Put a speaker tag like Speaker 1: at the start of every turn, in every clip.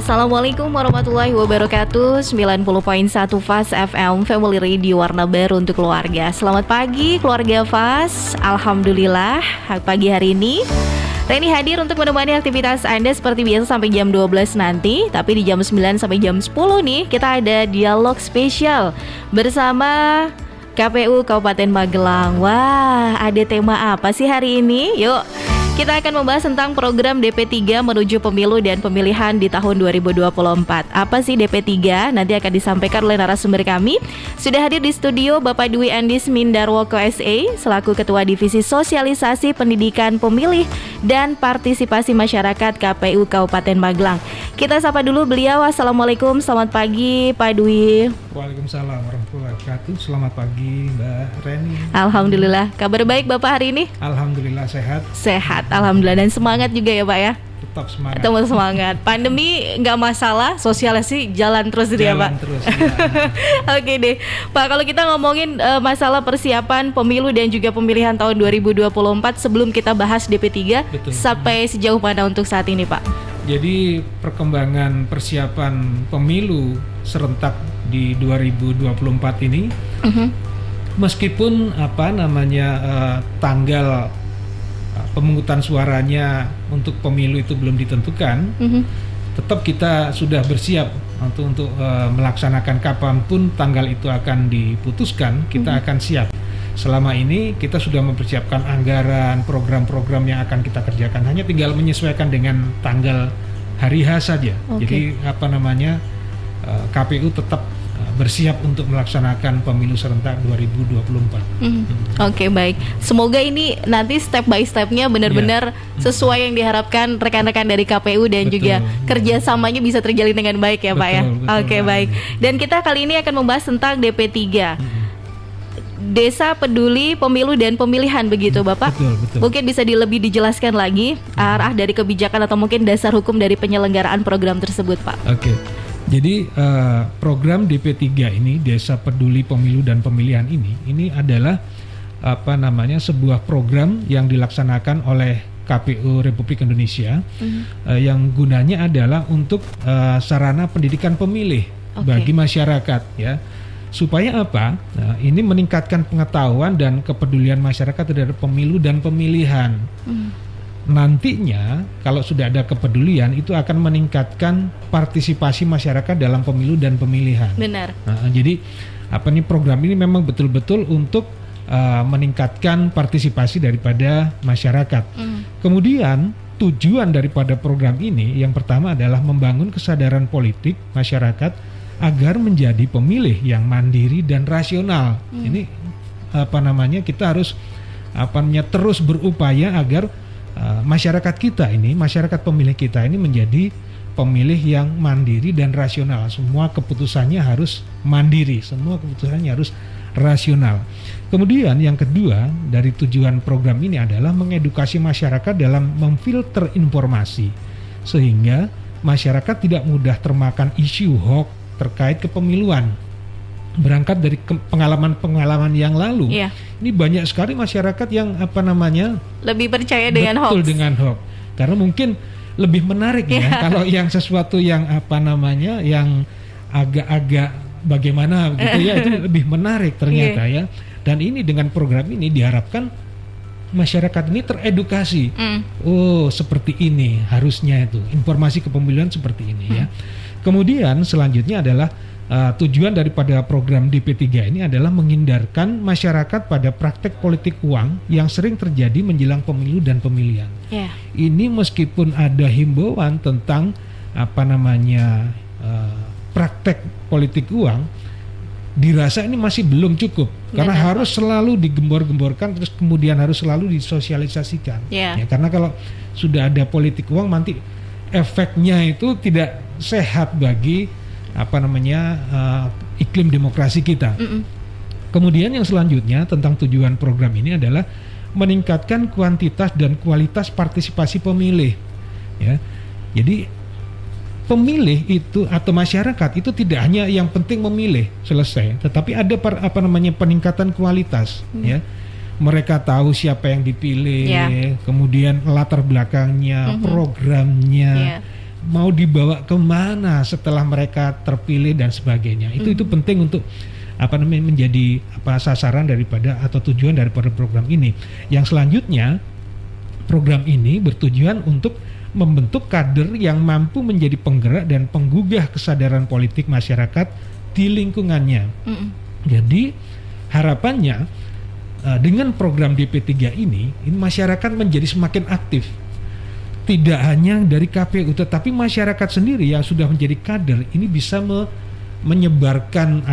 Speaker 1: Assalamualaikum warahmatullahi wabarakatuh. 90.1 Fast FM Family Radio, warna baru untuk keluarga. Selamat pagi keluarga Fast. Alhamdulillah pagi hari ini Reni hadir untuk menemani aktivitas Anda seperti biasa sampai jam 12 nanti. Tapi di jam 9 sampai jam 10 nih kita ada dialog spesial bersama KPU Kabupaten Magelang. Wah, ada tema apa sih hari ini? Yuk, kita akan membahas tentang program DP3 menuju pemilu dan pemilihan di tahun 2024. Apa sih DP3? Nanti akan disampaikan oleh narasumber kami. Sudah hadir di studio Bapak Dwi Andis Mindarwoko SE selaku Ketua Divisi Sosialisasi Pendidikan Pemilih dan Partisipasi Masyarakat KPU Kabupaten Magelang. Kita sapa dulu beliau. Assalamualaikum, selamat pagi Pak Dwi.
Speaker 2: Waalaikumsalam warahmatullahi wabarakatuh. Selamat pagi Mbak Reni.
Speaker 1: Alhamdulillah. Kabar baik Bapak hari ini?
Speaker 2: Alhamdulillah sehat.
Speaker 1: Sehat, alhamdulillah, dan semangat juga ya Pak ya.
Speaker 2: Tetap semangat.
Speaker 1: Tetap semangat. Pandemi nggak masalah, sosialisasi jalan terus ya Pak.
Speaker 2: Terus. Ya.
Speaker 1: Oke deh Pak, kalau kita ngomongin masalah persiapan pemilu dan juga pemilihan tahun 2024, sebelum kita bahas DP3,
Speaker 2: Betul.
Speaker 1: Sampai sejauh mana untuk saat ini Pak?
Speaker 2: Jadi perkembangan persiapan pemilu serentak di 2024 ini, meskipun tanggal pemungutan suaranya untuk pemilu itu belum ditentukan, tetap kita sudah bersiap untuk melaksanakan kapanpun tanggal itu akan diputuskan, kita akan siap. Selama ini kita sudah mempersiapkan anggaran, program-program yang akan kita kerjakan, hanya tinggal menyesuaikan dengan tanggal hari H saja. Jadi KPU tetap bersiap untuk melaksanakan pemilu serentak 2024.
Speaker 1: Oke, baik. Semoga ini nanti step by stepnya benar-benar sesuai yang diharapkan rekan-rekan dari KPU dan juga kerjasamanya bisa terjalin dengan baik ya Pak ya. Oke, baik. Dan kita kali ini akan membahas tentang DP3. Desa Peduli Pemilu dan Pemilihan, begitu Bapak?
Speaker 2: Betul.
Speaker 1: Mungkin bisa lebih dijelaskan lagi arah dari kebijakan atau mungkin dasar hukum dari penyelenggaraan program tersebut Pak.
Speaker 2: Oke. Jadi program DP3 ini, Desa Peduli Pemilu dan Pemilihan ini adalah sebuah program yang dilaksanakan oleh KPU Republik Indonesia, yang gunanya adalah untuk sarana pendidikan pemilih bagi masyarakat ya. Supaya apa? Nah, ini meningkatkan pengetahuan dan kepedulian masyarakat terhadap pemilu dan pemilihan. Nantinya kalau sudah ada kepedulian, itu akan meningkatkan partisipasi masyarakat dalam pemilu dan pemilihan.
Speaker 1: Benar.
Speaker 2: Nah, jadi program ini memang betul-betul untuk meningkatkan partisipasi daripada masyarakat. Kemudian tujuan daripada program ini yang pertama adalah membangun kesadaran politik masyarakat agar menjadi pemilih yang mandiri dan rasional. Ini kita harus terus berupaya agar masyarakat kita ini, masyarakat pemilih kita ini menjadi pemilih yang mandiri dan rasional. Semua keputusannya harus mandiri, semua keputusannya harus rasional. Kemudian yang kedua dari tujuan program ini adalah mengedukasi masyarakat dalam memfilter informasi sehingga masyarakat tidak mudah termakan isu hoax terkait kepemiluan. Berangkat dari pengalaman-pengalaman yang lalu, ini banyak sekali masyarakat yang
Speaker 1: lebih percaya dengan hoax.
Speaker 2: Betul, dengan hoax. Karena mungkin lebih menarik ya kalau yang sesuatu yang yang agak-agak bagaimana gitu ya, itu lebih menarik ternyata ya. Dan ini dengan program ini diharapkan masyarakat ini teredukasi. Oh, seperti ini harusnya itu. Informasi kepemiluan seperti ini ya. Kemudian selanjutnya adalah tujuan daripada program DP3 ini adalah menghindarkan masyarakat pada praktek politik uang yang sering terjadi menjelang pemilu dan pemilihan. Ini meskipun ada himbauan tentang praktek politik uang, dirasa ini masih belum cukup karena harus selalu digembor-gemborkan, terus kemudian harus selalu disosialisasikan. Ya, karena kalau sudah ada politik uang nanti efeknya itu tidak sehat bagi iklim demokrasi kita. Kemudian yang selanjutnya tentang tujuan program ini adalah meningkatkan kuantitas dan kualitas partisipasi pemilih. Ya, jadi pemilih itu atau masyarakat itu tidak hanya yang penting memilih selesai, tetapi ada peningkatan kualitas. Ya, mereka tahu siapa yang dipilih, kemudian latar belakangnya, programnya. mau dibawa kemana setelah mereka terpilih dan sebagainya. Itu penting untuk menjadi sasaran daripada atau tujuan daripada program ini. Yang selanjutnya, program ini bertujuan untuk membentuk kader yang mampu menjadi penggerak dan penggugah kesadaran politik masyarakat di lingkungannya. Jadi harapannya dengan program DP3 ini masyarakat menjadi semakin aktif. Tidak hanya dari KPU, tetapi masyarakat sendiri yang sudah menjadi kader ini bisa menyebarkan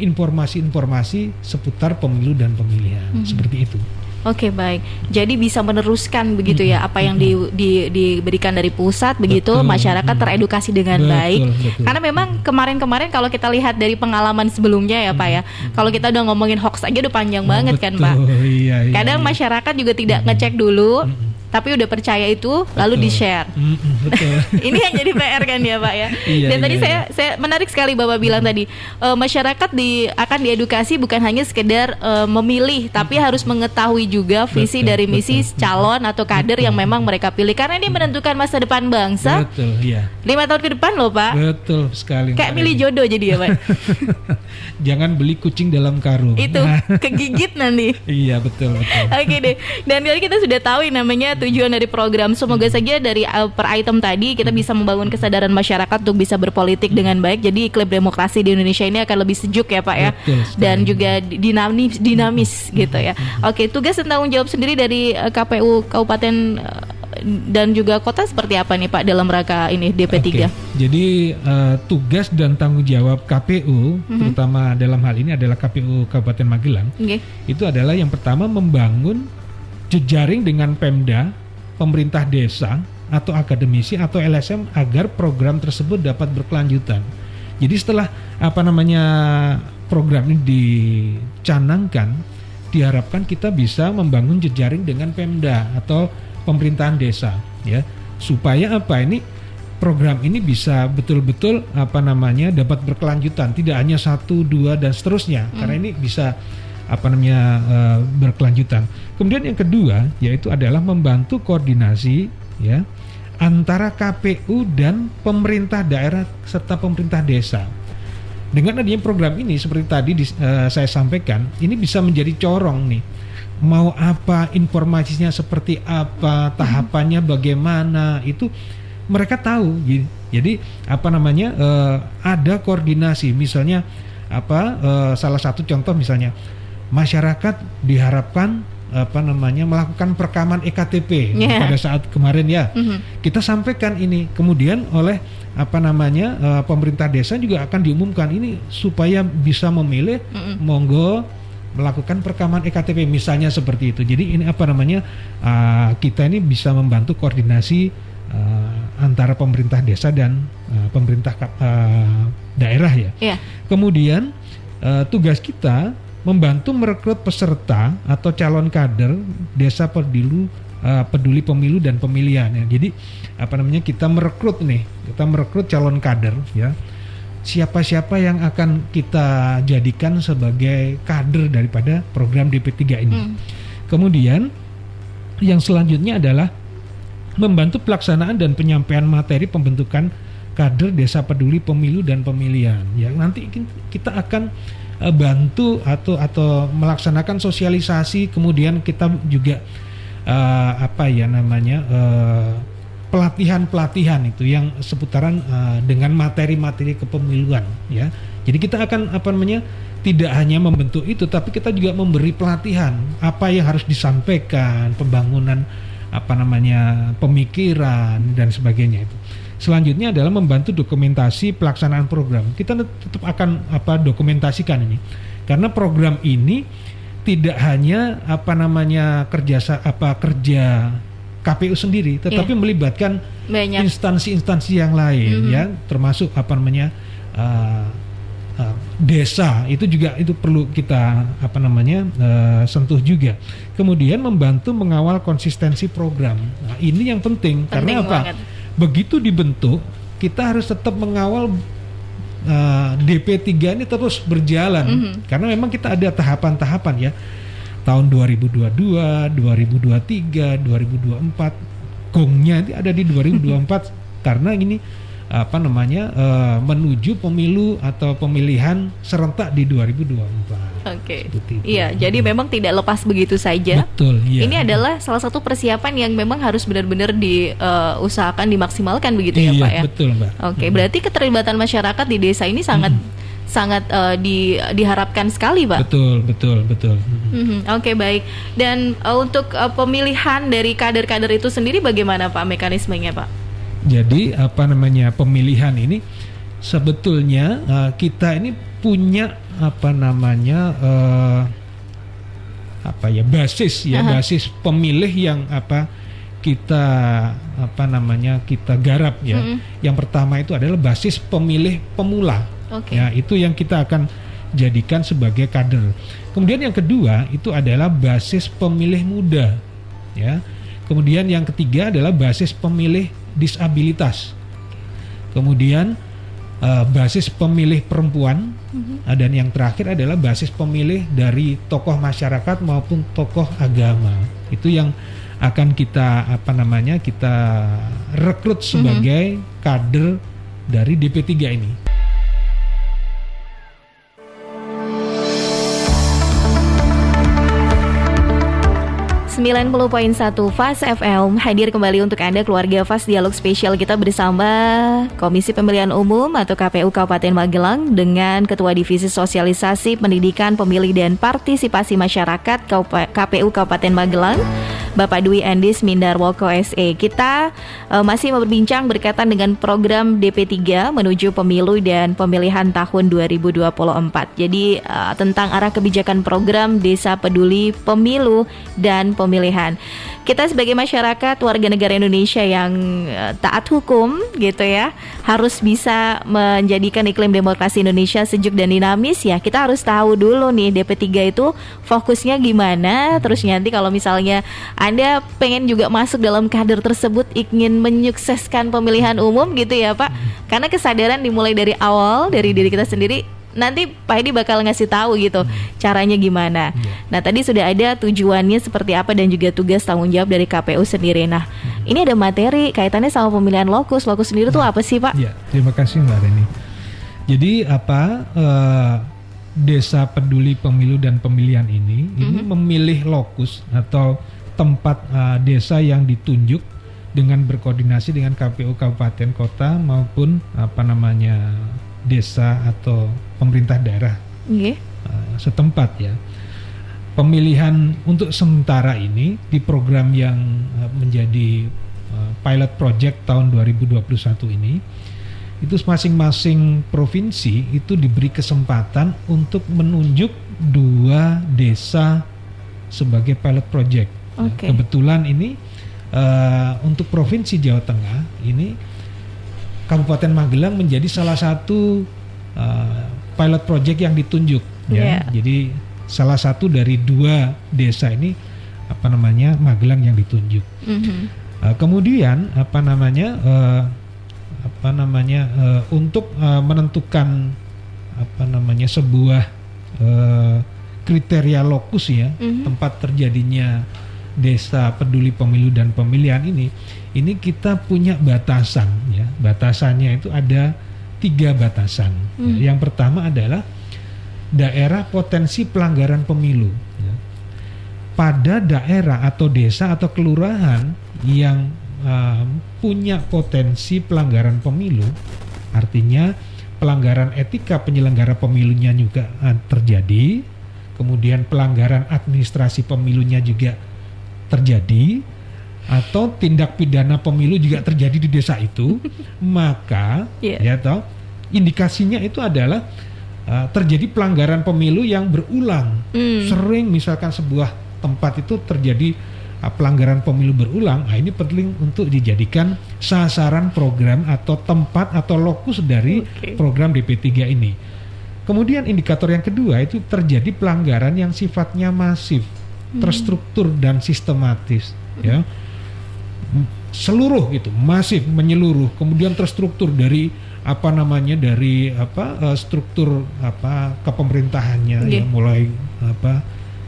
Speaker 2: informasi-informasi seputar pemilu dan pemilihan seperti itu.
Speaker 1: Oke, baik. Jadi bisa meneruskan begitu ya apa yang diberikan dari pusat begitu, masyarakat teredukasi dengan baik. Betul. Karena memang kemarin-kemarin kalau kita lihat dari pengalaman sebelumnya ya Pak ya, kalau kita udah ngomongin hoax aja udah panjang banget kan Pak.
Speaker 2: Iya,
Speaker 1: kadang masyarakat juga tidak ngecek dulu. Tapi udah percaya itu lalu di-share.
Speaker 2: Betul.
Speaker 1: Ini yang jadi PR kan ya Pak ya. Dan tadi saya menarik sekali Bapak bilang tadi masyarakat akan diedukasi bukan hanya sekedar memilih, tapi harus mengetahui juga visi dari misi calon atau kader yang memang mereka pilih, karena ini menentukan masa depan bangsa.
Speaker 2: Betul, iya.
Speaker 1: 5 tahun ke depan loh Pak.
Speaker 2: Betul sekali.
Speaker 1: Kayak milih jodoh jadi ya Pak.
Speaker 2: Jangan beli kucing dalam karung.
Speaker 1: Itu kegigit nanti.
Speaker 2: Iya betul.
Speaker 1: Oke deh. Dan kali kita sudah tahu namanya tujuan dari program. Semoga saja dari per item tadi kita bisa membangun kesadaran masyarakat untuk bisa berpolitik dengan baik. Jadi iklim demokrasi di Indonesia ini akan lebih sejuk ya Pak ya. Dan juga dinamis gitu ya. Oke, tugas dan tanggung jawab sendiri dari KPU Kabupaten dan juga kota seperti apa nih Pak dalam rangka ini DP3?
Speaker 2: Jadi tugas dan tanggung jawab KPU terutama dalam hal ini adalah KPU Kabupaten Magelang. Itu adalah yang pertama membangun jejaring dengan Pemda, pemerintah desa atau akademisi atau LSM agar program tersebut dapat berkelanjutan. Jadi setelah program ini dicanangkan, diharapkan kita bisa membangun jejaring dengan Pemda atau pemerintahan desa ya, supaya program ini bisa betul-betul dapat berkelanjutan, tidak hanya 1, 2 dan seterusnya, karena ini bisa berkelanjutan. Kemudian yang kedua yaitu adalah membantu koordinasi ya antara KPU dan pemerintah daerah serta pemerintah desa. Dengan adanya program ini seperti tadi saya sampaikan, ini bisa menjadi corong nih. Mau apa, informasinya seperti apa, tahapannya bagaimana, itu mereka tahu. Jadi ada koordinasi. Misalnya salah satu contoh misalnya masyarakat diharapkan melakukan perekaman EKTP pada saat kemarin ya. Kita sampaikan ini, kemudian oleh pemerintah desa juga akan diumumkan ini supaya bisa memilih, monggo melakukan perekaman EKTP misalnya seperti itu. Jadi ini kita ini bisa membantu koordinasi antara pemerintah desa dan pemerintah daerah ya. Kemudian tugas kita membantu merekrut peserta atau calon kader desa peduli pemilu dan pemilihan ya. Jadi kita merekrut calon kader ya. Siapa-siapa yang akan kita jadikan sebagai kader daripada program DP3 ini. Kemudian yang selanjutnya adalah membantu pelaksanaan dan penyampaian materi pembentukan kader desa peduli pemilu dan pemilihan ya. Nanti kita akan bantu atau melaksanakan sosialisasi, kemudian kita juga pelatihan itu yang seputaran dengan materi-materi kepemiluan ya. Jadi kita akan tidak hanya membentuk itu, tapi kita juga memberi pelatihan apa yang harus disampaikan, pembangunan pemikiran dan sebagainya itu. Selanjutnya adalah membantu dokumentasi pelaksanaan program. Kita tetap akan dokumentasikan ini, karena program ini tidak hanya kerja KPU sendiri, tetapi melibatkan instansi-instansi yang lain ya, termasuk desa itu juga itu perlu kita sentuh juga. Kemudian membantu mengawal konsistensi program. Nah, ini yang penting karena
Speaker 1: banget.
Speaker 2: Begitu dibentuk, kita harus tetap mengawal DP3 ini terus berjalan, karena memang kita ada tahapan-tahapan ya. Tahun 2022, 2023, 2024, gongnya itu ada di 2024 karena ini menuju pemilu atau pemilihan serentak di 2024.
Speaker 1: Oke. Iya, jadi memang tidak lepas begitu saja.
Speaker 2: Betul. Iya.
Speaker 1: Ini adalah salah satu persiapan yang memang harus benar-benar diusahakan dimaksimalkan begitu ya Pak ya.
Speaker 2: Betul Mbak.
Speaker 1: Oke, berarti keterlibatan masyarakat di desa ini sangat diharapkan sekali Pak.
Speaker 2: Betul.
Speaker 1: Oke, baik. Dan untuk pemilihan dari kader-kader itu sendiri bagaimana Pak mekanismenya Pak?
Speaker 2: Jadi pemilihan ini sebetulnya kita ini punya basis basis pemilih yang kita kita garap ya. Yang pertama itu adalah basis pemilih pemula. Ya, itu yang kita akan jadikan sebagai kader. Kemudian yang kedua itu adalah basis pemilih muda ya. Kemudian yang ketiga adalah basis pemilih disabilitas. Kemudian basis pemilih perempuan, dan yang terakhir adalah basis pemilih dari tokoh masyarakat maupun tokoh agama. Itu yang akan kita kita rekrut sebagai kader dari DP3 ini.
Speaker 1: 90.1 Fast FM hadir kembali untuk Anda keluarga Fast Dialog Spesial kita bersama Komisi Pemilihan Umum atau KPU Kabupaten Magelang dengan Ketua Divisi Sosialisasi Pendidikan Pemilih dan Partisipasi Masyarakat KPU Kabupaten Magelang Bapak Dwi Andis Mindarwoko SE. Kita masih berbincang berkaitan dengan program DP3 menuju pemilu dan pemilihan tahun 2024. Jadi tentang arah kebijakan program Desa Peduli Pemilu dan Pemilihan. Kita sebagai masyarakat warga negara Indonesia yang taat hukum gitu ya, harus bisa menjadikan iklim demokrasi Indonesia sejuk dan dinamis ya. Kita harus tahu dulu nih DP3 itu fokusnya gimana. Terus nanti kalau misalnya Anda pengen juga masuk dalam kader tersebut, ingin menyukseskan pemilihan umum gitu ya Pak. Karena kesadaran dimulai dari awal, dari diri kita sendiri. Nanti Pak Edi bakal ngasih tahu gitu caranya gimana. Nah tadi sudah ada tujuannya seperti apa dan juga tugas tanggung jawab dari KPU sendiri. Nah ini ada materi kaitannya sama pemilihan lokus. Lokus sendiri tuh apa sih Pak?
Speaker 2: Ya, terima kasih Mbak Reni. Jadi Desa Peduli Pemilu dan Pemilihan ini memilih lokus atau tempat desa yang ditunjuk dengan berkoordinasi dengan KPU kabupaten kota maupun desa atau pemerintah daerah setempat ya. Pemilihan untuk sementara ini di program yang menjadi pilot project tahun 2021 ini, itu masing-masing provinsi itu diberi kesempatan untuk menunjuk 2 desa sebagai pilot project. Kebetulan ini untuk Provinsi Jawa Tengah ini Kabupaten Magelang menjadi salah satu pilot project yang ditunjuk ya. Jadi salah satu dari 2 desa ini Magelang yang ditunjuk. Kemudian untuk menentukan sebuah kriteria lokus ya, tempat terjadinya Desa Peduli Pemilu dan Pemilihan ini kita punya batasan ya. Batasannya itu ada 3 batasan. Yang pertama adalah daerah potensi pelanggaran pemilu ya. Pada daerah atau desa atau kelurahan yang punya potensi pelanggaran pemilu, artinya pelanggaran etika penyelenggara pemilunya juga terjadi, kemudian pelanggaran administrasi pemilunya juga terjadi, atau tindak pidana pemilu juga terjadi di desa itu, maka indikasinya itu adalah terjadi pelanggaran pemilu yang berulang. Sering misalkan sebuah tempat itu terjadi pelanggaran pemilu berulang, ini penting untuk dijadikan sasaran program atau tempat atau lokus dari program DP3 ini. Kemudian indikator yang kedua itu terjadi pelanggaran yang sifatnya masif, terstruktur dan sistematis ya. Seluruh gitu, masif, menyeluruh, kemudian terstruktur dari struktur kepemerintahannya ya, mulai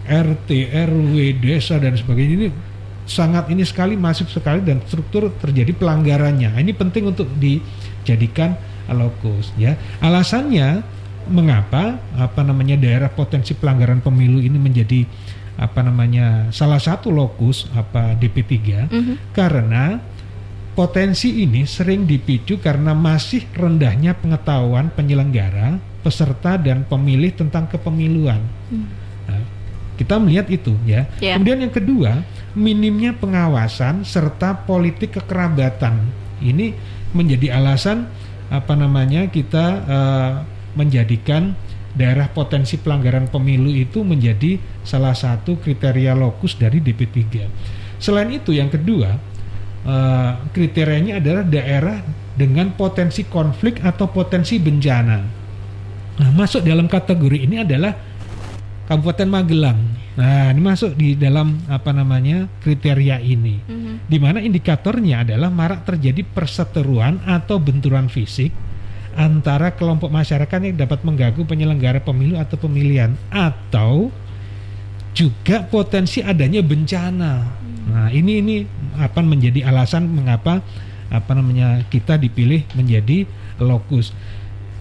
Speaker 2: RT, RW, desa dan sebagainya. Ini sangat ini sekali, masif sekali, dan struktur terjadi pelanggarannya. Ini penting untuk dijadikan lokus ya. Alasannya mengapa daerah potensi pelanggaran pemilu ini menjadi salah satu lokus DP3 karena potensi ini sering dipicu karena masih rendahnya pengetahuan penyelenggara, peserta dan pemilih tentang kepemiluan. Nah, kita melihat itu ya. Kemudian yang kedua, minimnya pengawasan serta politik kekerabatan. Ini menjadi alasan kita menjadikan daerah potensi pelanggaran pemilu itu menjadi salah satu kriteria lokus dari DP3. Selain itu yang kedua, kriterianya adalah daerah dengan potensi konflik atau potensi bencana. Nah, masuk dalam kategori ini adalah Kabupaten Magelang. Nah, ini masuk di dalam kriteria ini. Di mana indikatornya adalah marak terjadi perseteruan atau benturan fisik antara kelompok masyarakat yang dapat mengganggu penyelenggara pemilu atau pemilihan, atau juga potensi adanya bencana. Nah, ini akan menjadi alasan mengapa kita dipilih menjadi lokus.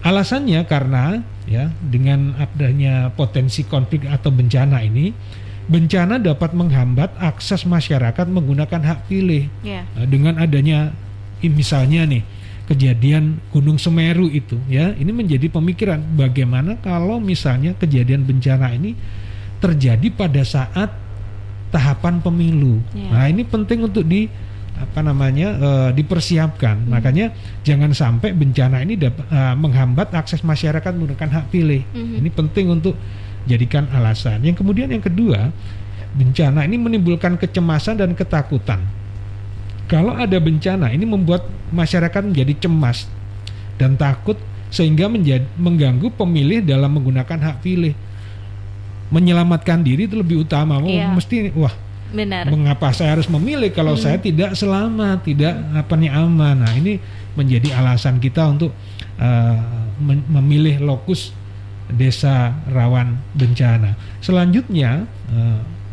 Speaker 2: Alasannya karena ya, dengan adanya potensi konflik atau bencana ini, bencana dapat menghambat akses masyarakat menggunakan hak pilih. Nah, dengan adanya misalnya nih kejadian Gunung Semeru itu ya, ini menjadi pemikiran bagaimana kalau misalnya kejadian bencana ini terjadi pada saat tahapan pemilu. Nah, ini penting untuk dipersiapkan. Makanya jangan sampai bencana ini menghambat akses masyarakat menggunakan hak pilih. Ini penting untuk jadikan alasan. Yang kemudian yang kedua, bencana ini menimbulkan kecemasan dan ketakutan. Kalau ada bencana, ini membuat masyarakat menjadi cemas dan takut sehingga mengganggu pemilih dalam menggunakan hak pilih. Menyelamatkan diri itu lebih utama. Mesti benar. Mengapa saya harus memilih kalau saya tidak selamat, tidak aman. Nah, ini menjadi alasan kita untuk memilih lokus desa rawan bencana. Selanjutnya,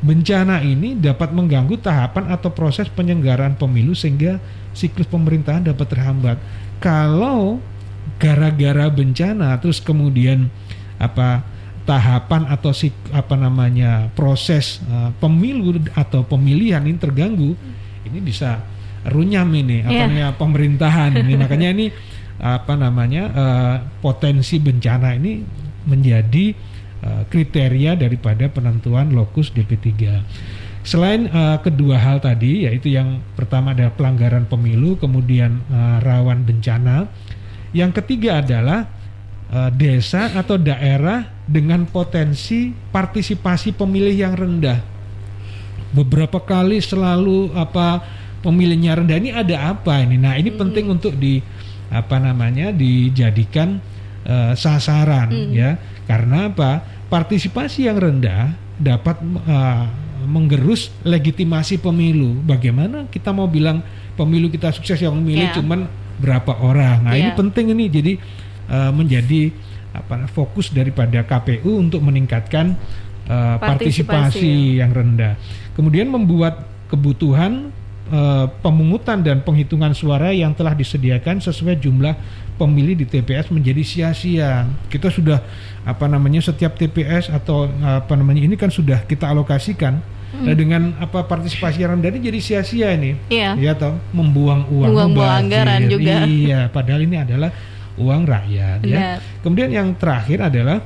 Speaker 2: bencana ini dapat mengganggu tahapan atau proses penyelenggaraan pemilu sehingga siklus pemerintahan dapat terhambat. Kalau gara-gara bencana terus kemudian tahapan atau proses pemilu atau pemilihan ini terganggu, ini bisa runyam ini pemerintahan ini. Makanya ini potensi bencana ini menjadi kriteria daripada penentuan lokus DP3. Selain kedua hal tadi, yaitu yang pertama adalah pelanggaran pemilu, kemudian rawan bencana. Yang ketiga adalah desa atau daerah dengan potensi partisipasi pemilih yang rendah. Beberapa kali selalu pemilihnya rendah, ini ada apa ini? Nah, ini penting untuk dijadikan sasaran ya. Karena partisipasi yang rendah dapat menggerus legitimasi pemilu. Bagaimana kita mau bilang pemilu kita sukses yang memilih cuman berapa orang? Nah, ini penting ini jadi menjadi fokus daripada KPU untuk meningkatkan partisipasi yang rendah. Kemudian membuat kebutuhan pemungutan dan penghitungan suara yang telah disediakan sesuai jumlah pemilih di TPS menjadi sia-sia. Kita sudah setiap TPS atau ini kan sudah kita alokasikan. Nah, dengan partisipasi yang rendah ini jadi sia-sia ini. Ya toh, membuang uang anggaran juga. Iya, padahal ini adalah uang rakyat ya. Kemudian yang terakhir adalah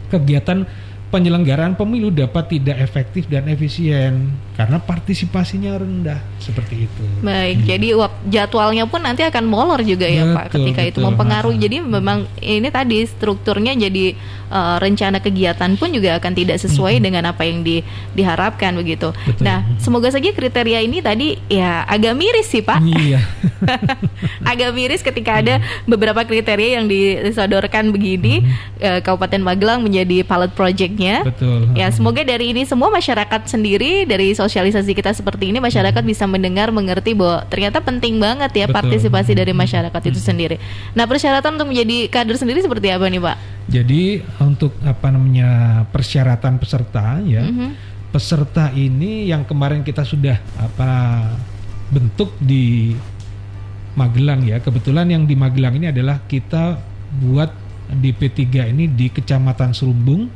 Speaker 2: kegiatan penyelenggaraan pemilu dapat tidak efektif dan efisien karena partisipasinya rendah, seperti itu.
Speaker 1: Baik, jadi jadwalnya pun nanti akan molor juga ya Pak ketika itu mempengaruhi. Jadi memang ini tadi strukturnya jadi rencana kegiatan pun juga akan tidak sesuai dengan apa yang diharapkan begitu.
Speaker 2: Betul.
Speaker 1: Nah, semoga saja kriteria ini tadi ya agak miris sih Pak.
Speaker 2: Iya.
Speaker 1: Agak miris ketika ada beberapa kriteria yang disodorkan begini, Kabupaten Magelang menjadi pilot project-nya.
Speaker 2: Betul.
Speaker 1: Ya, semoga dari ini semua masyarakat sendiri, dari sosialisasi kita seperti ini, masyarakat bisa mendengar, mengerti bahwa ternyata penting banget ya partisipasi dari masyarakat itu sendiri. Nah, persyaratan untuk menjadi kader sendiri seperti apa nih Pak?
Speaker 2: Jadi untuk persyaratan peserta ya, peserta ini yang kemarin kita sudah bentuk di Magelang ya. Kebetulan yang di Magelang ini adalah kita buat di P3 ini di Kecamatan Serumbung,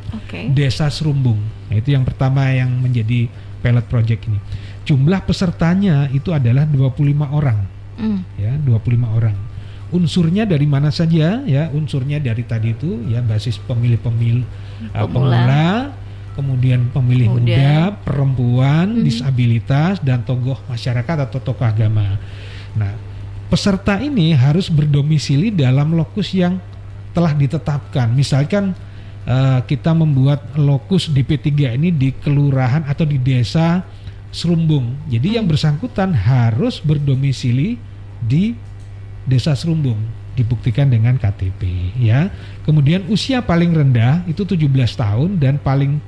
Speaker 2: Desa Serumbung. Nah, itu yang pertama yang menjadi pilot project ini. Jumlah pesertanya itu adalah 25 orang. Ya, 25 orang. Unsurnya dari mana saja ya? Unsurnya dari tadi itu ya, basis pemilih-pemilih pemula, kemudian pemilih muda, perempuan, disabilitas, dan tokoh masyarakat atau tokoh agama. Nah, peserta ini harus berdomisili dalam lokus yang telah ditetapkan. Misalkan kita membuat lokus di P3 ini di kelurahan atau di desa Serumbung. Jadi yang bersangkutan harus berdomisili di Desa Serumbung, dibuktikan dengan KTP ya. Kemudian usia paling rendah itu 17 tahun dan paling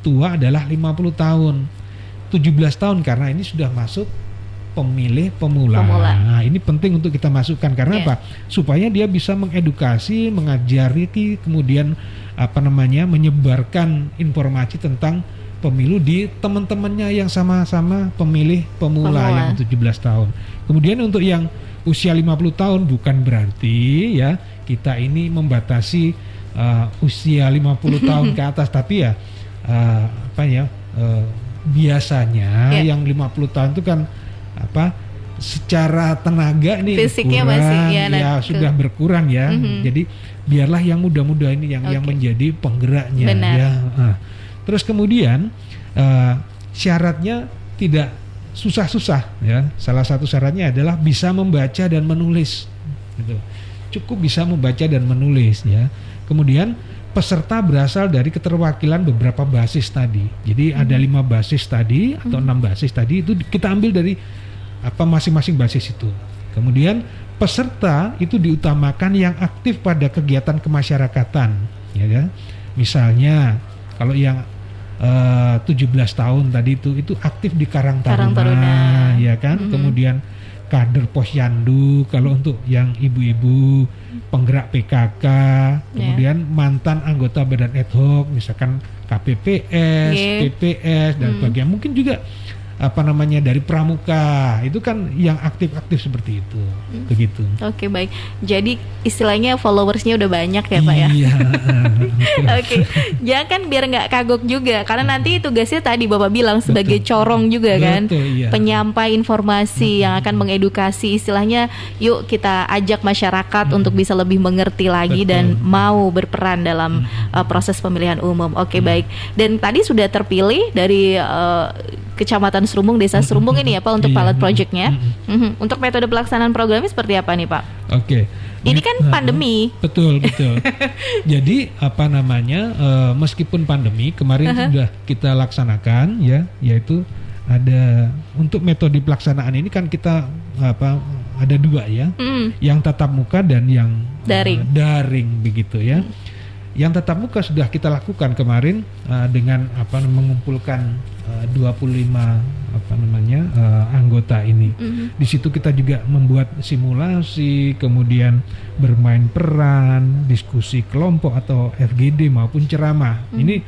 Speaker 2: tua adalah 50 tahun. 17 tahun karena ini sudah masuk pemilih pemula. Nah, ini penting untuk kita masukkan karena apa? Supaya dia bisa mengedukasi, mengajari, kemudian menyebarkan informasi tentang pemilu di teman-temannya yang sama-sama pemilih pemula yang 17 tahun. Kemudian untuk yang usia 50 tahun bukan berarti ya kita ini membatasi usia 50 tahun ke atas, tapi ya biasanya yang 50 tahun itu kan secara tenaga ini
Speaker 1: fisiknya
Speaker 2: berkurang, sudah berkurang ya. Jadi biarlah yang muda-muda ini yang menjadi penggeraknya. Ya. Terus kemudian syaratnya tidak susah-susah ya. Salah satu syaratnya adalah bisa membaca dan menulis. Gitu. Cukup bisa membaca dan menulis ya. Kemudian peserta berasal dari keterwakilan beberapa basis tadi. Jadi ada 5 basis tadi atau 6 basis tadi itu kita ambil dari masing-masing basis itu. Kemudian peserta itu diutamakan yang aktif pada kegiatan kemasyarakatan, ya kan? Misalnya kalau yang 17 tahun tadi itu aktif di Karang Taruna, ya kan? Kemudian kader Posyandu, kalau untuk yang ibu-ibu penggerak PKK, kemudian mantan anggota badan ad hoc, misalkan KPPS, PPS dan sebagainya. Mungkin juga dari pramuka, itu kan yang aktif-aktif seperti itu, begitu.
Speaker 1: Oke, baik. Jadi istilahnya followersnya udah banyak ya Pak ya?
Speaker 2: Iya.
Speaker 1: Oke, jangan biar nggak kagok juga, karena nanti tugasnya tadi Bapak bilang sebagai corong juga kan, penyampai informasi yang akan mengedukasi, istilahnya yuk kita ajak masyarakat untuk bisa lebih mengerti lagi dan mau berperan dalam proses pemilihan umum. Oke, baik. Dan tadi sudah terpilih dari Kecamatan Serumbung, Desa Serumbung ini ya Pak untuk pilot projectnya. Untuk metode pelaksanaan programnya seperti apa nih Pak?
Speaker 2: Oke.
Speaker 1: Ini kan pandemi.
Speaker 2: Betul. Jadi meskipun pandemi kemarin sudah kita laksanakan ya, yaitu ada untuk metode pelaksanaan ini kan kita ada 2 ya, yang tatap muka dan yang daring begitu ya. Yang tatap muka sudah kita lakukan kemarin dengan mengumpulkan 25 anggota ini. Di situ kita juga membuat simulasi, kemudian bermain peran, diskusi kelompok atau FGD maupun ceramah. Ini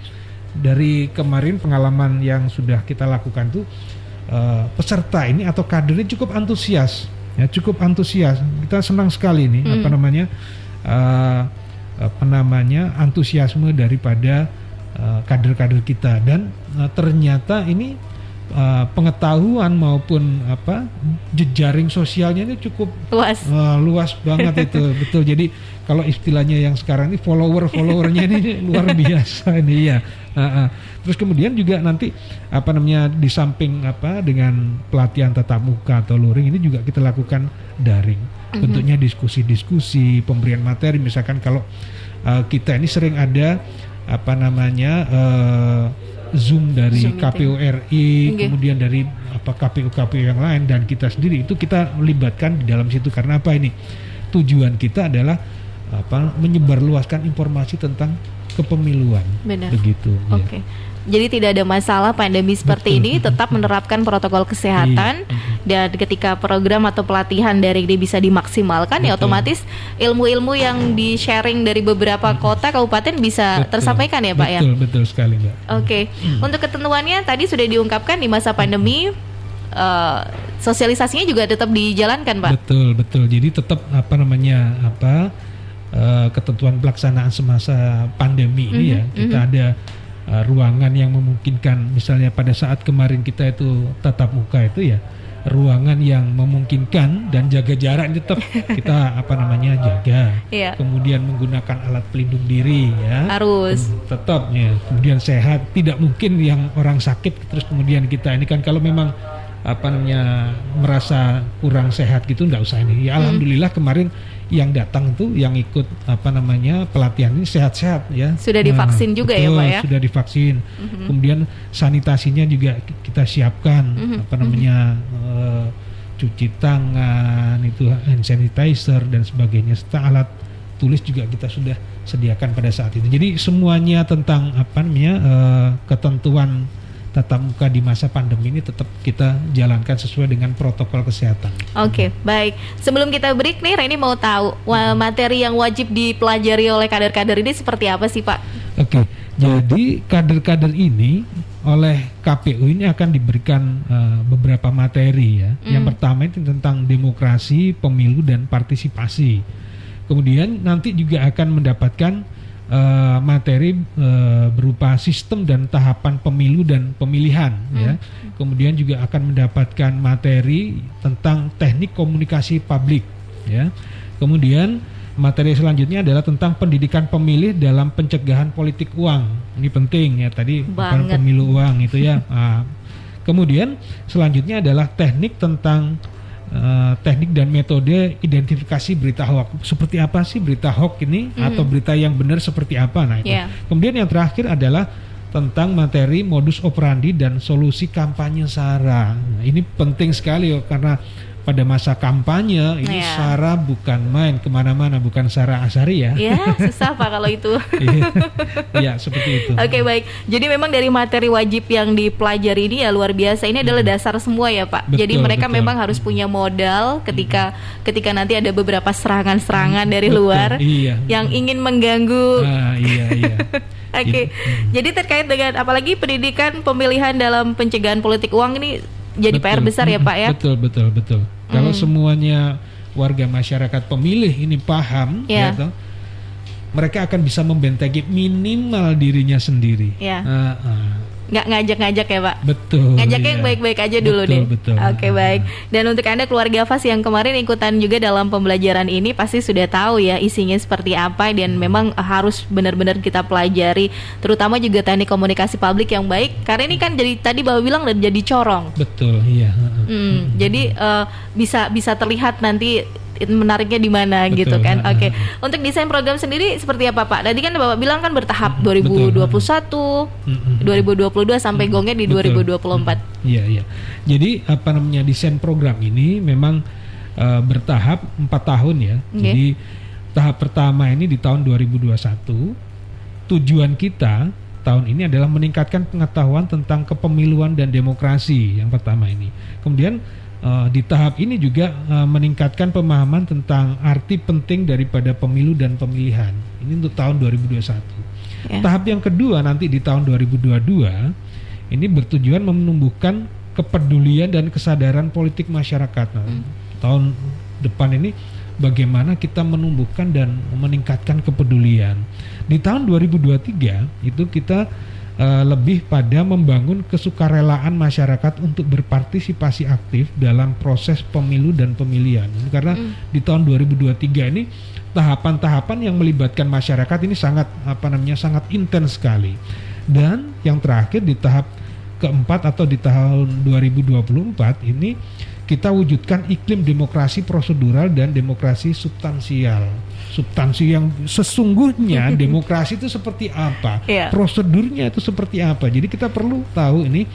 Speaker 2: dari kemarin pengalaman yang sudah kita lakukan tuh peserta ini atau kadernya cukup antusias. Ya, cukup antusias. Kita senang sekali nih antusiasme daripada kader-kader kita, dan ternyata ini pengetahuan maupun jejaring sosialnya ini cukup luas banget itu. Betul. Jadi kalau istilahnya yang sekarang ini followernya ini luar biasa ini ya. Terus kemudian juga nanti di samping dengan pelatihan tatap muka atau luring ini juga kita lakukan daring. Bentuknya diskusi-diskusi, pemberian materi. Misalkan kalau kita ini sering ada Zoom dari Zoom KPU RI, kemudian dari KPU yang lain, dan kita sendiri itu kita libatkan di dalam situ. Karena ini tujuan kita adalah menyebarluaskan informasi tentang kepemiluan.
Speaker 1: Benar.
Speaker 2: Begitu.
Speaker 1: Oke. Jadi tidak ada masalah pandemi seperti ini, tetap menerapkan protokol kesehatan Dan ketika program atau pelatihan daring ini bisa dimaksimalkan, ya otomatis ilmu-ilmu yang di-sharing dari beberapa kota, kabupaten bisa tersampaikan ya Pak ya?
Speaker 2: Betul sekali Mbak.
Speaker 1: Oke. Untuk ketentuannya tadi sudah diungkapkan di masa pandemi, sosialisasinya juga tetap dijalankan Pak?
Speaker 2: Betul. Jadi tetap ketentuan pelaksanaan semasa pandemi ini ya, kita ada ruangan yang memungkinkan. Misalnya pada saat kemarin kita itu tatap muka itu ya, ruangan yang memungkinkan dan jaga jarak ini tetap kita jaga. Kemudian menggunakan alat pelindung diri ya.
Speaker 1: Harus.
Speaker 2: Tetap ya. Kemudian sehat, tidak mungkin yang orang sakit terus kemudian kita ini kan kalau memang merasa kurang sehat gitu nggak usah ini. Ya alhamdulillah kemarin yang datang tuh yang ikut pelatihan ini sehat-sehat ya.
Speaker 1: Sudah divaksin juga ya Pak ya?
Speaker 2: Sudah divaksin. Kemudian sanitasinya juga kita siapkan cuci tangan, itu hand sanitizer dan sebagainya, serta alat tulis juga kita sudah sediakan pada saat itu. Jadi semuanya tentang ketentuan tatap muka di masa pandemi ini tetap kita jalankan sesuai dengan protokol kesehatan.
Speaker 1: Oke, baik. Sebelum kita break nih, Reni mau tahu materi yang wajib dipelajari oleh kader-kader ini seperti apa sih Pak? Oke,
Speaker 2: jadi kader-kader ini oleh KPU ini akan diberikan beberapa materi ya. Yang pertama itu tentang demokrasi, pemilu dan partisipasi. Kemudian nanti juga akan mendapatkan materi berupa sistem dan tahapan pemilu dan pemilihan ya. Kemudian juga akan mendapatkan materi tentang teknik komunikasi publik ya. Kemudian materi selanjutnya adalah tentang pendidikan pemilih dalam pencegahan politik uang. Ini penting ya, tadi bukan pemilu uang itu ya. Kemudian selanjutnya adalah teknik tentang teknik dan metode identifikasi berita hoax. Seperti apa sih berita hoax ini atau berita yang benar seperti apa? Nah itu. Kemudian yang terakhir adalah tentang materi modus operandi dan solusi kampanye SARA. Nah, ini penting sekali karena pada masa kampanye ini SARA bukan main kemana-mana, bukan Sarah Asari ya.
Speaker 1: Iya, susah Pak kalau itu.
Speaker 2: Iya, seperti itu.
Speaker 1: Oke, baik. Jadi memang dari materi wajib yang dipelajari ini ya luar biasa. Ini adalah dasar semua ya Pak. Jadi mereka memang harus punya modal ketika nanti ada beberapa serangan-serangan dari luar yang ingin mengganggu.
Speaker 2: Iya.
Speaker 1: Oke. Jadi terkait dengan apalagi pendidikan pemilihan dalam pencegahan politik uang ini jadi PR besar ya Pak ya.
Speaker 2: Betul. Kalau semuanya warga masyarakat pemilih ini paham, mereka akan bisa membentengi minimal dirinya sendiri. Nggak ngajak-ngajak ya Pak? Betul.
Speaker 1: Ngajaknya yang baik-baik aja dulu deh.
Speaker 2: Betul.
Speaker 1: Oke, baik. Dan untuk Anda keluarga FAS yang kemarin ikutan juga dalam pembelajaran ini pasti sudah tahu ya isinya seperti apa dan memang harus benar-benar kita pelajari, terutama juga teknik komunikasi publik yang baik karena ini kan jadi tadi Bapak bilang dan jadi corong.
Speaker 2: Betul, iya.
Speaker 1: Jadi bisa terlihat nanti menariknya di mana gitu kan. Oke. Untuk desain program sendiri seperti apa Pak? Tadi kan Bapak bilang kan bertahap 2021, 2022 sampai gongnya di 2024.
Speaker 2: Iya. Jadi desain program ini memang bertahap 4 tahun ya. Jadi tahap pertama ini di tahun 2021. Tujuan kita tahun ini adalah meningkatkan pengetahuan tentang kepemiluan dan demokrasi yang pertama ini. Kemudian di tahap ini juga meningkatkan pemahaman tentang arti penting daripada pemilu dan pemilihan. Ini untuk tahun 2021. Tahap yang kedua nanti di tahun 2022 ini bertujuan menumbuhkan kepedulian dan kesadaran politik masyarakat. Tahun depan ini bagaimana kita menumbuhkan dan meningkatkan kepedulian. Di tahun 2023 itu kita lebih pada membangun kesukarelaan masyarakat untuk berpartisipasi aktif dalam proses pemilu dan pemilihan. Karena di tahun 2023 ini tahapan-tahapan yang melibatkan masyarakat ini sangat intens sekali. Dan yang terakhir di tahap keempat atau di tahun 2024 ini kita wujudkan iklim demokrasi prosedural dan demokrasi substansial. Substansi yang sesungguhnya demokrasi itu seperti apa, prosedurnya itu seperti apa. Jadi kita perlu tahu ini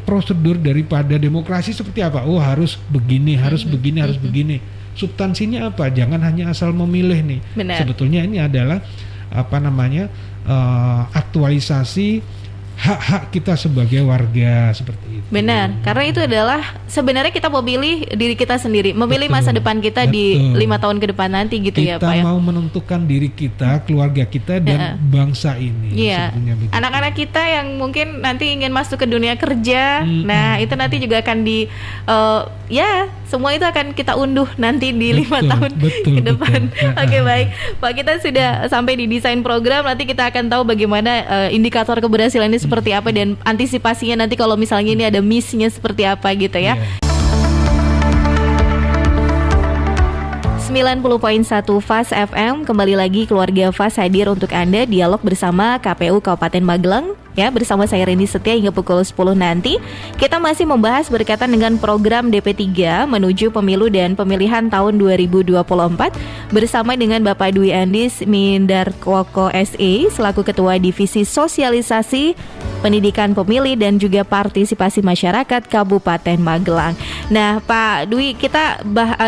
Speaker 2: prosedur daripada demokrasi seperti apa. Oh harus begini, harus begini, harus begini. Substansinya apa? Jangan hanya asal memilih nih. Sebetulnya ini adalah aktualisasi hak-hak kita sebagai warga seperti itu.
Speaker 1: Benar, karena itu adalah sebenarnya kita memilih diri kita sendiri, memilih masa depan kita di 5 tahun ke depan nanti gitu ya Pak ya.
Speaker 2: Kita mau menentukan diri kita, keluarga kita dan bangsa ini.
Speaker 1: Iya. Anak-anak kita yang mungkin nanti ingin masuk ke dunia kerja, nah itu nanti juga akan semua itu akan kita unduh nanti di 5 tahun ke depan. Oke, baik Pak, kita sudah sampai di desain program. Nanti kita akan tahu bagaimana indikator keberhasilan ini seperti apa dan antisipasinya nanti kalau misalnya ini ada miss-nya seperti apa gitu ya. 90.1 Fast FM, kembali lagi keluarga Fast hadir untuk Anda dialog bersama KPU Kabupaten Magelang ya, bersama saya Reni Setia hingga pukul 10 nanti. Kita masih membahas berkaitan dengan program DP3 menuju pemilu dan pemilihan tahun 2024 bersama dengan Bapak Dwi Andis Mindarkoko SE selaku Ketua Divisi Sosialisasi Pendidikan Pemilih dan juga Partisipasi Masyarakat Kabupaten Magelang. Nah Pak Dwi, kita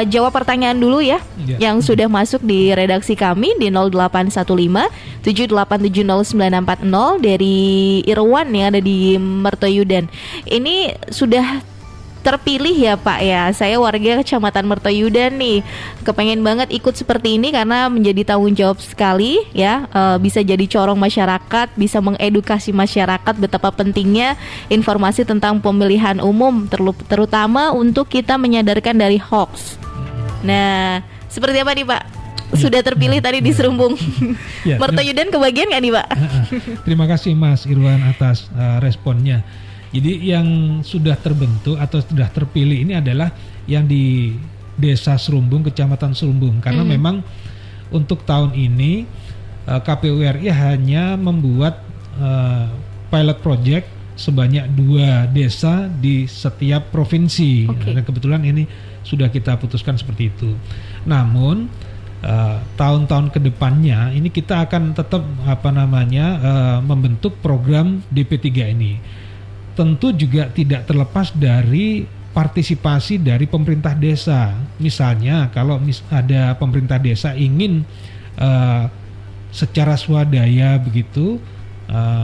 Speaker 1: jawab pertanyaan dulu ya, yang sudah masuk di redaksi kami di 0815 78709640 dari Irwan yang ada di Mertoyudan. Ini sudah terpilih ya Pak ya. Saya warga Kecamatan Mertoyudan nih, kepengen banget ikut seperti ini karena menjadi tanggung jawab sekali ya, bisa jadi corong masyarakat, bisa mengedukasi masyarakat betapa pentingnya informasi tentang pemilihan umum, terutama untuk kita menyadarkan dari hoax. Nah, seperti apa nih Pak? Sudah terpilih tadi di Serumbung. Mertoyudan kebagian nggak nih Pak?
Speaker 2: Terima kasih Mas Irwan atas responnya. Jadi yang sudah terbentuk atau sudah terpilih ini adalah yang di Desa Serumbung, Kecamatan Serumbung. Karena memang untuk tahun ini KPU RI hanya membuat pilot project sebanyak 2 desa di setiap provinsi. Dan kebetulan ini sudah kita putuskan seperti itu. Namun tahun-tahun kedepannya ini kita akan tetap membentuk program DP3 ini. Tentu juga tidak terlepas dari partisipasi dari pemerintah desa. Misalnya kalau ada pemerintah desa ingin secara swadaya begitu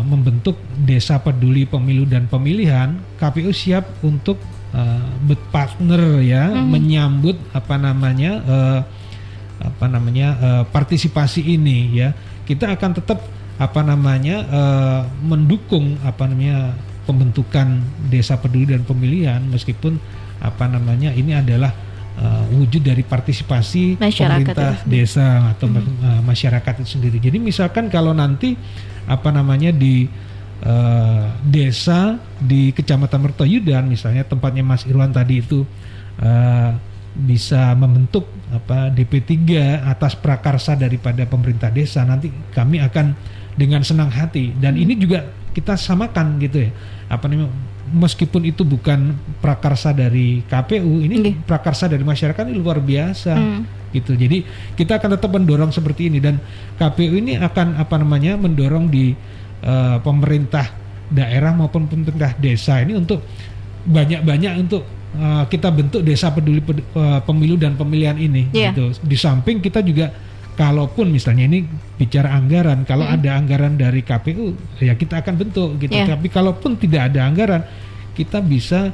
Speaker 2: membentuk desa peduli pemilu dan pemilihan, KPU siap untuk berpartner ya, menyambut partisipasi ini ya. Kita akan tetap mendukung pembentukan desa peduli dan pemilihan, meskipun ini adalah wujud dari partisipasi masyarakat pemerintah desa atau masyarakat itu sendiri. Jadi misalkan kalau nanti di desa di Kecamatan Mertoyudan misalnya tempatnya Mas Irwan tadi itu bisa membentuk DP3 atas prakarsa daripada pemerintah desa, nanti kami akan dengan senang hati, dan ini juga kita samakan gitu ya, meskipun itu bukan prakarsa dari KPU, ini prakarsa dari masyarakat, ini luar biasa gitu. Jadi kita akan tetap mendorong seperti ini, dan KPU ini akan mendorong di pemerintah daerah maupun pemerintah desa ini untuk banyak-banyak untuk kita bentuk desa peduli pemilu dan pemilihan ini gitu. Di samping kita juga kalaupun misalnya ini bicara anggaran, kalau ada anggaran dari KPU ya kita akan bentuk gitu. Tapi kalaupun tidak ada anggaran, kita bisa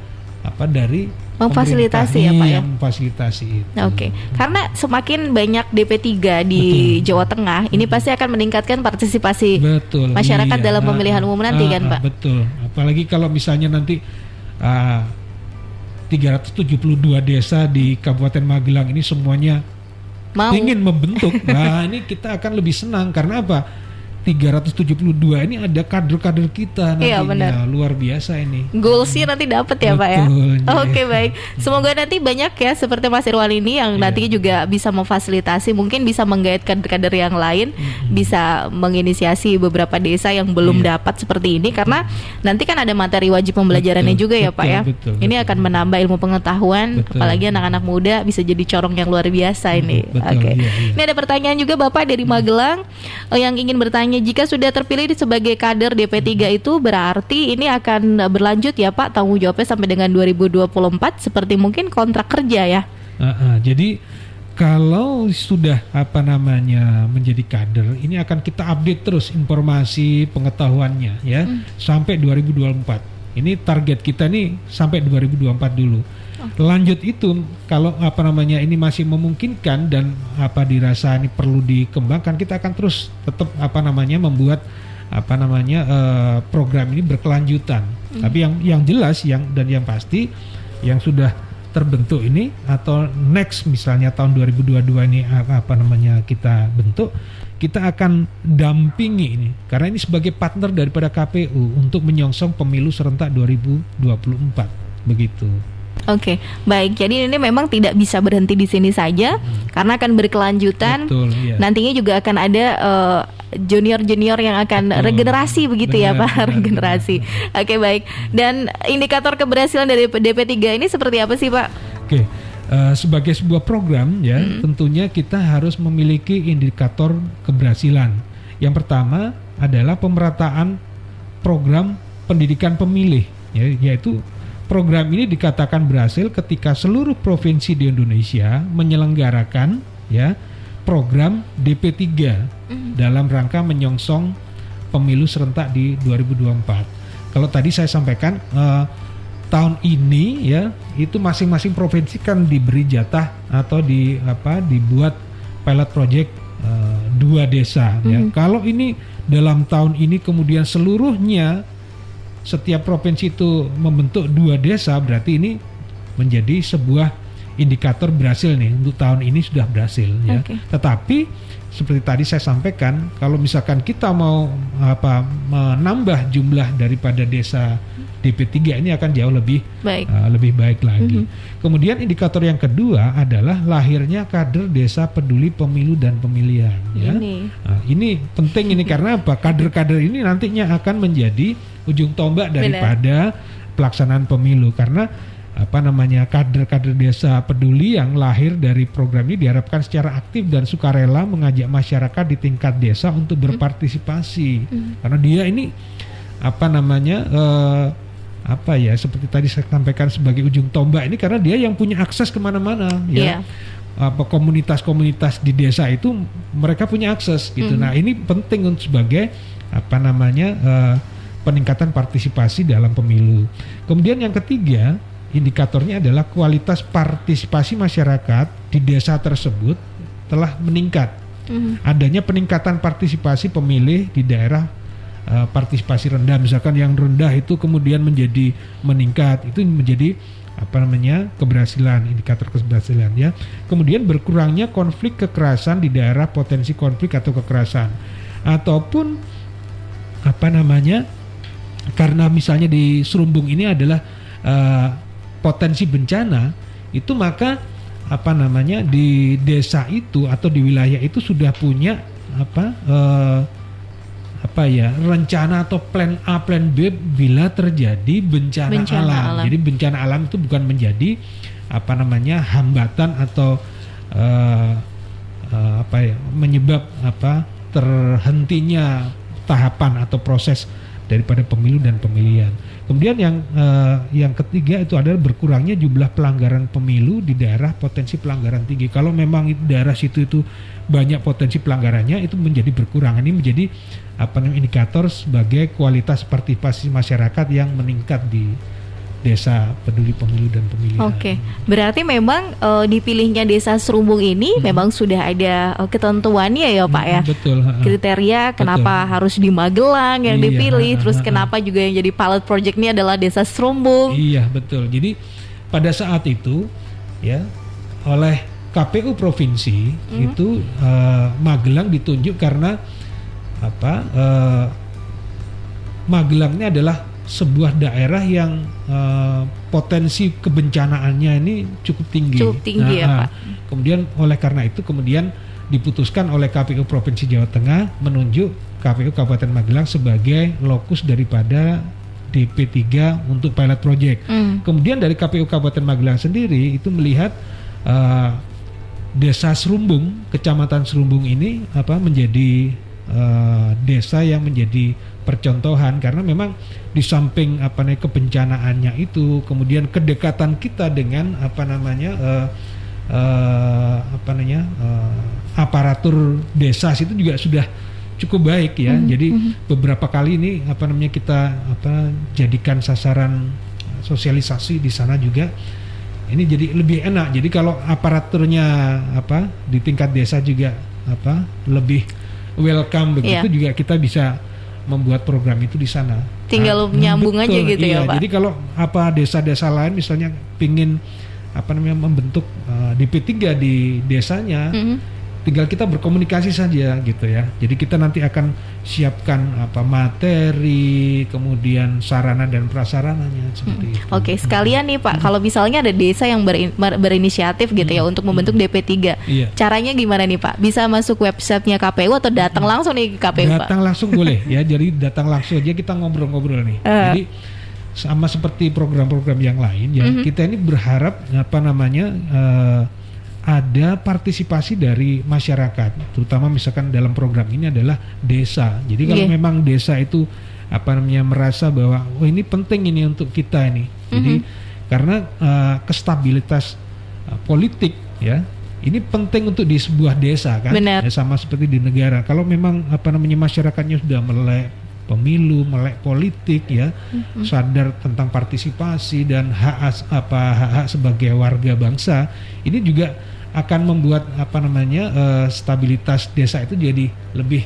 Speaker 2: dari
Speaker 1: memfasilitasi ya Pak ya.
Speaker 2: Memfasilitasi itu.
Speaker 1: Karena semakin banyak DP3 di Jawa Tengah, ini pasti akan meningkatkan partisipasi masyarakat dalam pemilihan umum nanti kan Pak.
Speaker 2: Betul. Apalagi kalau misalnya nanti 372 desa di Kabupaten Magelang ini semuanya ingin membentuk. Nah, ini kita akan lebih senang karena apa? 372 ini ada kader-kader kita nantinya, luar biasa ini.
Speaker 1: Goalsnya nanti dapat ya Pak ya. Baik. Semoga nanti banyak ya seperti Mas Irwan ini yang nantinya juga bisa memfasilitasi, mungkin bisa menggait kader-kader yang lain, bisa menginisiasi beberapa desa yang belum dapat seperti ini, karena nanti kan ada materi wajib pembelajarannya juga ya Pak ya. Ini akan menambah ilmu pengetahuan, apalagi anak-anak muda bisa jadi corong yang luar biasa ini. Ini ada pertanyaan juga Bapak dari Magelang yang ingin bertanya, jika sudah terpilih sebagai kader DP3 itu berarti ini akan berlanjut ya Pak tanggung jawabnya sampai dengan 2024 seperti mungkin kontrak kerja ya?
Speaker 2: Jadi Kalau sudah menjadi kader, ini akan kita update terus informasi pengetahuannya ya sampai 2024. Ini target kita nih sampai 2024 dulu. Lanjut itu kalau ini masih memungkinkan dan dirasa ini perlu dikembangkan, kita akan terus tetap membuat program ini berkelanjutan. Tapi yang jelas yang pasti yang sudah terbentuk ini atau next misalnya tahun 2022 ini kita bentuk, kita akan dampingi ini karena ini sebagai partner daripada KPU untuk menyongsong pemilu serentak 2024 begitu.
Speaker 1: Oke, baik. Jadi ini memang tidak bisa berhenti di sini saja karena akan berkelanjutan.
Speaker 2: Betul, iya.
Speaker 1: Nantinya juga akan ada junior-junior yang akan regenerasi begitu ya Pak, regenerasi. Oke, baik. Dan indikator keberhasilan dari DP3 ini seperti apa sih Pak?
Speaker 2: Oke, sebagai sebuah program ya, tentunya kita harus memiliki indikator keberhasilan. Yang pertama adalah pemerataan program pendidikan pemilih, ya, yaitu program ini dikatakan berhasil ketika seluruh provinsi di Indonesia menyelenggarakan ya program DP3 dalam rangka menyongsong pemilu serentak di 2024. Kalau tadi saya sampaikan tahun ini ya itu masing-masing provinsi kan diberi jatah atau dibuat pilot project 2 desa ya. Kalau ini dalam tahun ini kemudian seluruhnya setiap provinsi itu membentuk 2 desa, berarti ini menjadi sebuah indikator berhasil nih untuk tahun ini sudah berhasil ya. Tetapi seperti tadi saya sampaikan, kalau misalkan kita mau menambah jumlah daripada desa DP3 ini akan jauh lebih baik lagi. Kemudian indikator yang kedua adalah lahirnya kader desa peduli pemilu dan pemilihan ya. Ini penting ini karena apa? Kader-kader ini nantinya akan menjadi ujung tombak daripada pelaksanaan pemilu karena kader-kader desa peduli yang lahir dari program ini diharapkan secara aktif dan sukarela mengajak masyarakat di tingkat desa untuk berpartisipasi karena dia ini seperti tadi saya sampaikan sebagai ujung tombak ini karena dia yang punya akses kemana-mana ya. Komunitas-komunitas di desa itu mereka punya akses gitu. Nah ini penting untuk sebagai peningkatan partisipasi dalam pemilu. Kemudian yang ketiga, indikatornya adalah kualitas partisipasi masyarakat di desa tersebut telah meningkat. Adanya peningkatan partisipasi pemilih di daerah partisipasi rendah, misalkan yang rendah itu kemudian menjadi meningkat, itu menjadi keberhasilan, indikator keberhasilan ya. Kemudian berkurangnya konflik kekerasan di daerah potensi konflik atau kekerasan, ataupun karena misalnya di Serumbung ini adalah potensi bencana, itu maka di desa itu atau di wilayah itu sudah punya rencana atau plan A, plan B bila terjadi bencana alam. Jadi bencana alam itu bukan menjadi hambatan atau menyebab terhentinya tahapan atau proses daripada pemilu dan pemilihan. Kemudian yang ketiga itu adalah berkurangnya jumlah pelanggaran pemilu di daerah potensi pelanggaran tinggi. Kalau memang daerah situ itu banyak potensi pelanggarannya, itu menjadi berkurang. Ini menjadi indikator sebagai kualitas partisipasi masyarakat yang meningkat di desa peduli pemilu dan pemilihan.
Speaker 1: Oke, berarti memang dipilihnya desa Serumbung ini memang sudah ada ketentuannya ya Pak ya.
Speaker 2: Betul.
Speaker 1: Kriteria kenapa harus di Magelang yang dipilih, terus kenapa juga yang jadi pilot project ini adalah desa Serumbung.
Speaker 2: Iya betul. Jadi pada saat itu ya oleh KPU provinsi itu Magelang ditunjuk karena Magelang ini adalah sebuah daerah yang potensi kebencanaannya ini cukup tinggi.
Speaker 1: Ya Pak.
Speaker 2: Kemudian oleh karena itu kemudian diputuskan oleh KPU Provinsi Jawa Tengah menunjuk KPU Kabupaten Magelang sebagai lokus daripada DP3 untuk pilot project. Kemudian dari KPU Kabupaten Magelang sendiri itu melihat desa Serumbung, kecamatan Serumbung ini menjadi desa yang menjadi percontohan karena memang di samping kebencanaannya itu, kemudian kedekatan kita dengan aparatur desa itu juga sudah cukup baik ya. Jadi beberapa kali ini kita jadikan sasaran sosialisasi di sana juga. Ini jadi lebih enak. Jadi kalau aparaturnya di tingkat desa juga lebih welcome begitu, juga kita bisa membuat program itu di sana.
Speaker 1: Tinggal nyambung aja gitu ya, Pak.
Speaker 2: Jadi kalau desa-desa lain misalnya pingin membentuk DP3 di desanya, tinggal kita berkomunikasi saja gitu ya. Jadi kita nanti akan siapkan materi, kemudian sarana dan prasarananya seperti itu.
Speaker 1: Oke, sekalian nih Pak, kalau misalnya ada desa yang berinisiatif gitu ya untuk membentuk DP3, caranya gimana nih Pak? Bisa masuk websitenya KPU atau datang langsung nih ke KPU Pak?
Speaker 2: Datang langsung boleh ya, jadi datang langsung aja, kita ngobrol-ngobrol nih. Jadi sama seperti program-program yang lain ya, kita ini berharap ada partisipasi dari masyarakat, terutama misalkan dalam program ini adalah desa. Jadi kalau memang desa itu merasa bahwa ini penting ini untuk kita ini. Jadi karena kestabilitas politik ya, ini penting untuk di sebuah desa kan. Ya, sama seperti di negara. Kalau memang masyarakatnya sudah melek pemilu, melek politik ya, sadar tentang partisipasi dan hak sebagai warga bangsa, ini juga akan membuat stabilitas desa itu jadi lebih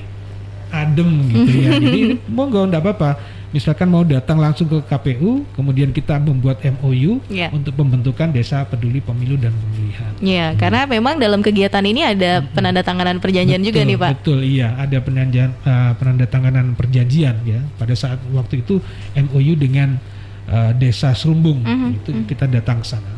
Speaker 2: adem gitu ya. Jadi monggo enggak apa-apa. Misalkan mau datang langsung ke KPU, kemudian kita membuat MOU untuk pembentukan Desa Peduli Pemilu dan Pemilihan.
Speaker 1: Ya, karena memang dalam kegiatan ini ada penandatanganan perjanjian juga nih Pak.
Speaker 2: Betul, iya, ada penandatanganan perjanjian ya. Pada saat waktu itu MOU dengan Desa Serumbung, itu kita datang ke sana.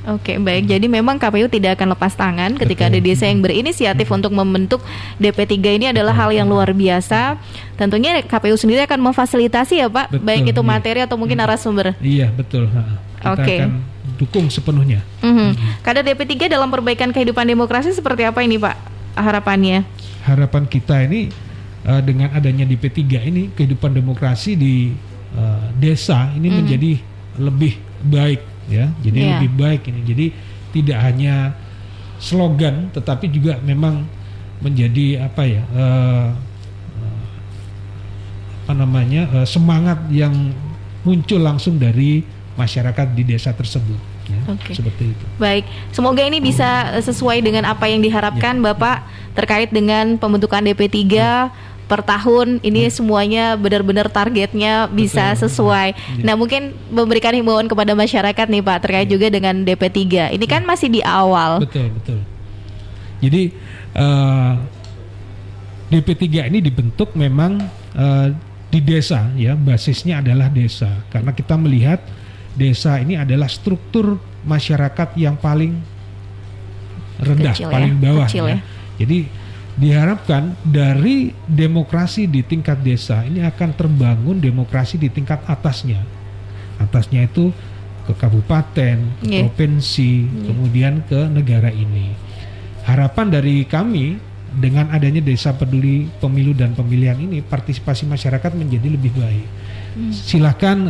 Speaker 1: Oke, baik. Jadi memang KPU tidak akan lepas tangan ketika ada desa yang berinisiatif untuk membentuk DP3 ini adalah hal yang luar biasa. Tentunya KPU sendiri akan memfasilitasi ya Pak, baik itu materi atau mungkin narasumber.
Speaker 2: Iya, betul. Kita akan dukung sepenuhnya.
Speaker 1: Kadar DP3 dalam perbaikan kehidupan demokrasi seperti apa ini Pak harapannya? Harapan
Speaker 2: kita ini dengan adanya DP3 ini, kehidupan demokrasi di desa ini menjadi lebih baik. Ya, jadi lebih baik ini. Jadi tidak hanya slogan, tetapi juga memang menjadi semangat yang muncul langsung dari masyarakat di desa tersebut. Ya, seperti itu.
Speaker 1: Baik, semoga ini bisa sesuai dengan apa yang diharapkan Bapak terkait dengan pembentukan DP3. Per tahun ini semuanya benar-benar targetnya bisa sesuai. Nah, mungkin memberikan himbauan kepada masyarakat nih Pak terkait juga dengan DP3. Ini kan masih di awal.
Speaker 2: Betul. Jadi DP3 ini dibentuk memang di desa ya, basisnya adalah desa. Karena kita melihat desa ini adalah struktur masyarakat yang paling rendah, paling bawah ya. Jadi diharapkan dari demokrasi di tingkat desa ini akan terbangun demokrasi di tingkat atasnya. Atasnya itu ke kabupaten, ke provinsi, kemudian ke negara ini. Harapan dari kami dengan adanya Desa Peduli Pemilu dan Pemilihan ini, partisipasi masyarakat menjadi lebih baik. Silakan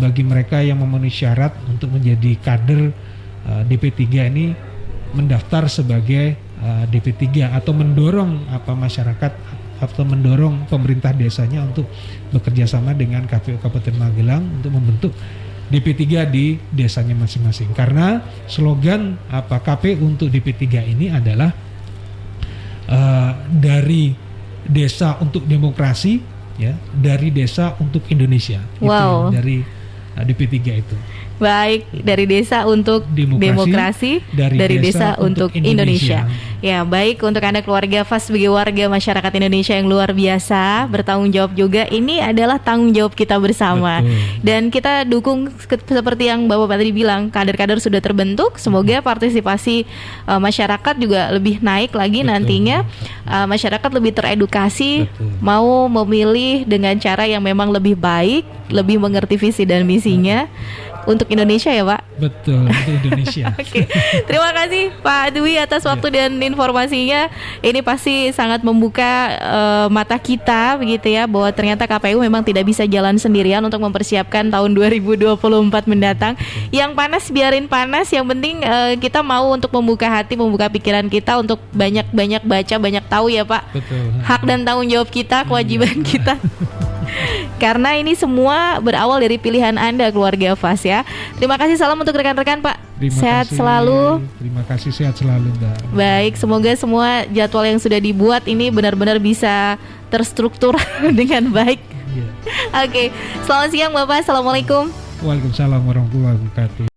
Speaker 2: bagi mereka yang memenuhi syarat untuk menjadi kader DP3 ini mendaftar sebagai DP3 atau mendorong masyarakat atau mendorong pemerintah desanya untuk bekerja sama dengan KPU Kabupaten Magelang untuk membentuk DP3 di desanya masing-masing. Karena slogan KPU untuk DP3 ini adalah dari desa untuk demokrasi ya, dari desa untuk Indonesia. Itu dari DP3 itu.
Speaker 1: Baik, dari desa untuk demokrasi dari desa untuk Indonesia. Ya, baik, untuk Anda keluarga FAS sebagai warga masyarakat Indonesia yang luar biasa, bertanggung jawab juga. Ini adalah tanggung jawab kita bersama. Dan kita dukung seperti yang Bapak tadi bilang, kader-kader sudah terbentuk. Semoga partisipasi masyarakat juga lebih naik lagi nantinya. Masyarakat lebih teredukasi, mau memilih dengan cara yang memang lebih baik, lebih mengerti visi dan misi visinya untuk Indonesia ya Pak.
Speaker 2: Betul, untuk Indonesia.
Speaker 1: Oke. Terima kasih Pak Dwi atas waktu dan informasinya. Ini pasti sangat membuka mata kita begitu ya, bahwa ternyata KPU memang tidak bisa jalan sendirian untuk mempersiapkan tahun 2024 mendatang. Yang panas biarin panas, yang penting kita mau untuk membuka hati, membuka pikiran kita untuk banyak-banyak baca, banyak tahu ya Pak.
Speaker 2: Betul.
Speaker 1: Hak dan tanggung jawab kita, kewajiban kita. Karena ini semua berawal dari pilihan Anda, keluarga Fas ya. Terima kasih, salam untuk rekan-rekan Pak. Sehat selalu.
Speaker 2: Terima kasih, sehat selalu Mbak.
Speaker 1: Baik, semoga semua jadwal yang sudah dibuat ini benar-benar bisa terstruktur dengan baik.
Speaker 2: Ya.
Speaker 1: Oke, selamat siang Bapak. Assalamualaikum.
Speaker 2: Waalaikumsalam warahmatullahi wabarakatuh.